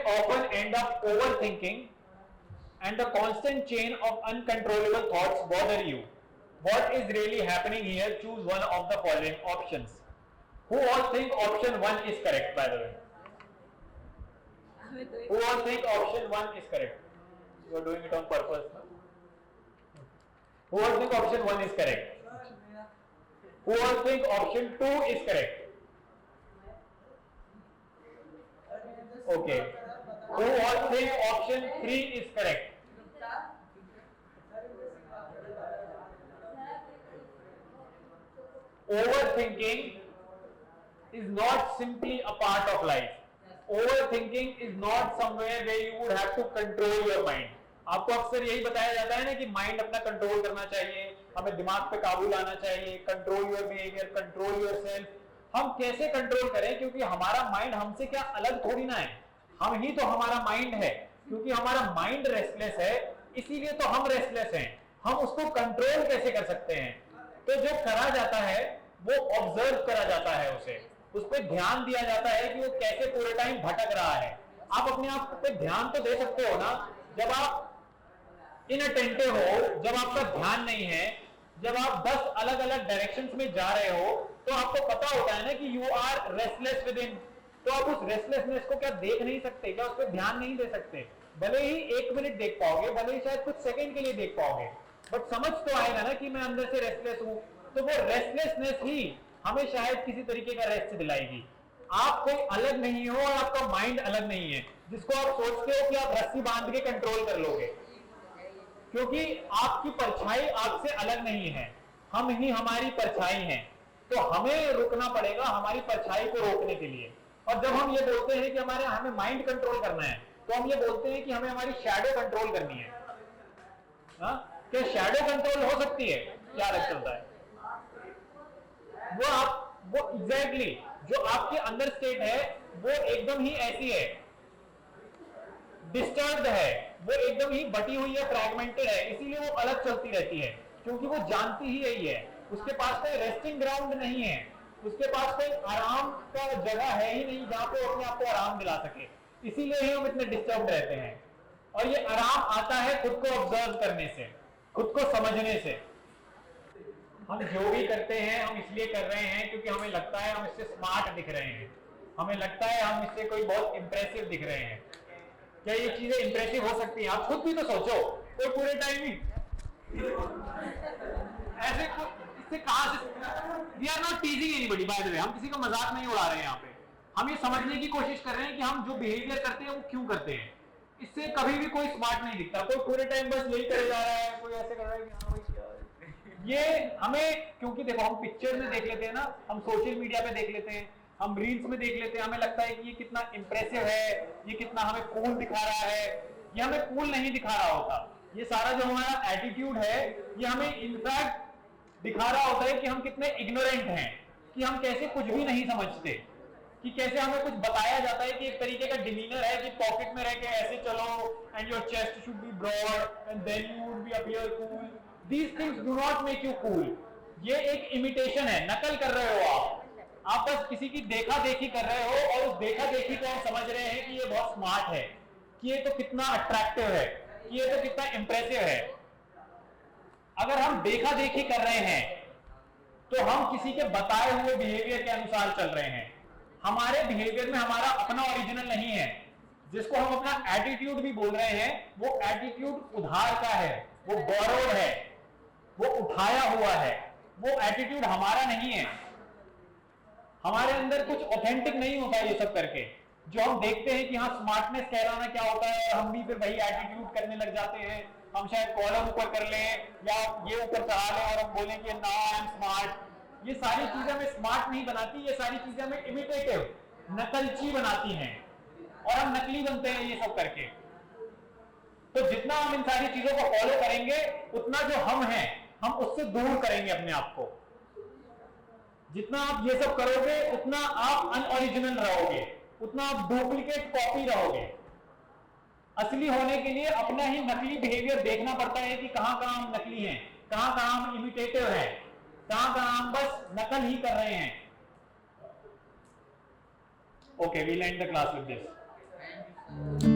often end up overthinking and the constant chain of uncontrollable thoughts bother you. What is really happening here? Choose one of the following options. Who all think option 1 is correct, by the way? Who all think option 1 is correct? You are doing it on purpose, no? Who all think option 1 is correct? Who all think option 2 is correct? Okay. Who all think option 3 is correct? Overthinking is not simply a part of life. Overthinking is not somewhere where you would have to control your mind. आपको अक्सर यही बताया जाता है ना कि mind अपना control करना चाहिए, हमें दिमाग पे काबू लाना चाहिए, control your behaviour, control your self. हम कैसे कंट्रोल करें? क्योंकि हमारा माइंड हमसे क्या अलग थोड़ी ना है, हम ही तो हमारा माइंड है। क्योंकि हमारा माइंड रेस्टलेस है, इसीलिए तो हम रेस्टलेस हैं। हम उसको कंट्रोल कैसे कर सकते हैं? तो जो करा जाता है वो ऑब्जर्व करा जाता है, उस पर ध्यान दिया जाता है कि वो कैसे पूरे टाइम भटक रहा है। आप अपने आप पे ध्यान तो दे सकते हो ना, जब आप इनअटेंटिव हो, जब आपका ध्यान नहीं है, जब आप 10 अलग अलग डायरेक्शंस में जा रहे हो, तो आपको पता होता है ना कि you are restless within. तो आप उस रेस्टलेसनेस को क्या देख नहीं सकते? क्या उस पर ध्यान नहीं दे सकते? भले ही 1 मिनट देख पाओगे, भले ही शायद कुछ सेकंड के लिए देख पाओगे, बट समझ तो आएगा ना कि मैं अंदर से रेस्टलेस हूं। तो वो रेस्टलेसनेस ही हमें शायद किसी तरीके का रेस्ट दिलाएगी। आप कोई अलग नहीं हो और आपका माइंड अलग नहीं है जिसको आप सोचते हो कि आप रस्सी बांध के कंट्रोल कर लोगे, क्योंकि आपकी परछाई आपसे अलग नहीं है, हम ही हमारी परछाई हैं। तो हमें रुकना पड़ेगा हमारी परछाई को रोकने के लिए। और जब हम ये बोलते हैं कि हमें माइंड कंट्रोल करना है, तो हम ये बोलते हैं कि हमें हमारी शैडो कंट्रोल करनी है। क्या शैडो कंट्रोल हो सकती है? क्या लगता है? वो एग्जैक्टली जो आपके अंदर स्टेट है वो एकदम ही ऐसी है, डिस्टर्ब्ड है, वो एकदम ही बटी हुई है, फ्रैगमेंटेड है, इसीलिए वो अलग चलती रहती है, क्योंकि वो जानती ही यही है। उसके पास कोई रेस्टिंग ग्राउंड नहीं है, उसके पास कोई आराम का जगह है ही नहीं जहां पे अपने आप को आराम दिला सके। इसीलिए ही हम इतने डिस्टर्ब रहते हैं। और ये आराम आता है खुद को ऑब्जर्व करने से, खुद को समझने से। हम जो भी करते हैं हम इसलिए कर रहे हैं क्योंकि हमें लगता है हम इससे स्मार्ट दिख रहे हैं, हमें लगता है हम इससे कोई बहुत इंप्रेसिव दिख रहे हैं। क्या ये चीजें इंप्रेसिव हो सकती हैं? आप खुद भी तो सोचो, कोई पूरे टाइम ही ऐसे इससे कहां से? We are not teasing anybody by the way, हम किसी का मजाक नहीं उड़ा रहे हैं यहाँ पे। हम ये समझने की कोशिश कर रहे हैं कि हम जो बिहेवियर करते हैं वो क्यों करते हैं। इससे कभी भी कोई स्मार्ट नहीं दिखता, कोई पूरे टाइम बस यही करे जा रहा है, कोई ऐसे कर रहा है कि हाँ भाई क्या ये हमें, क्योंकि देखो हम पिक्चर में देख लेते हैं ना, हम सोशल मीडिया पे देख लेते हैं, हम रील्स में देख लेते हैं, हमें लगता है कि ये कितना इंप्रेसिव है, ये कितना हमें कूल दिखा रहा है। ये हमें कूल नहीं दिखा रहा होता। ये सारा जो हमारा एटीट्यूड है ये हमें इनफैक्ट दिखा रहा होता है कि हम कितने इग्नोरेंट हैं, कि हम कैसे कुछ भी नहीं समझते, कि कैसे हमें कुछ बताया जाता है कि एक तरीके का डिमीनर है कि पॉकेट में रह के ऐसे चलो and your chest should be broad and then you would be appear cool. These things do not make you cool. ये एक इमिटेशन है, नकल कर रहे हो आप बस किसी की देखा देखी कर रहे हो, और उस देखा देखी को हम समझ रहे हैं कि ये बहुत स्मार्ट है, कि ये तो कितना अट्रैक्टिव है, कि ये तो कितना इंप्रेसिव है। अगर हम देखा देखी कर रहे हैं तो हम किसी के बताए हुए बिहेवियर के अनुसार चल रहे हैं। हमारे बिहेवियर में हमारा अपना ओरिजिनल नहीं है। जिसको हम अपना एटीट्यूड भी बोल रहे हैं, वो एटीट्यूड उधार का है, वो बोरोड है, वो उठाया हुआ है, वो एटीट्यूड हमारा नहीं है। हमारे अंदर कुछ ऑथेंटिक नहीं होता ये सब करके। जो हम देखते हैं कि हाँ स्मार्टनेस कहलाना क्या होता है, हम भी फिर वही एटीट्यूड करने लग जाते हैं। हम शायद कॉलम ऊपर कर लें या ये ऊपर चढ़ा लें और हम बोलें कि नाउ आई एम स्मार्ट। ये सारी चीजें हमें स्मार्ट नहीं बनाती, ये सारी चीजें हमें इमिटेटिव, नकलची बनाती हैं, और हम नकली बनते हैं ये सब करके। तो जितना हम इन सारी चीजों को फॉलो करेंगे उतना जो हम हैं हम उससे दूर करेंगे अपने आप को। जितना आप ये सब करोगे उतना आप अनओरिजिनल रहोगे, उतना आप डुप्लीकेट कॉपी रहोगे। असली होने के लिए अपना ही नकली बिहेवियर देखना पड़ता है कि कहां कहां हम नकली हैं, कहां कहां हम इमिटेटिव हैं, कहां कहां हम बस नकल ही कर रहे हैं। Okay, we'll end the class with this. है।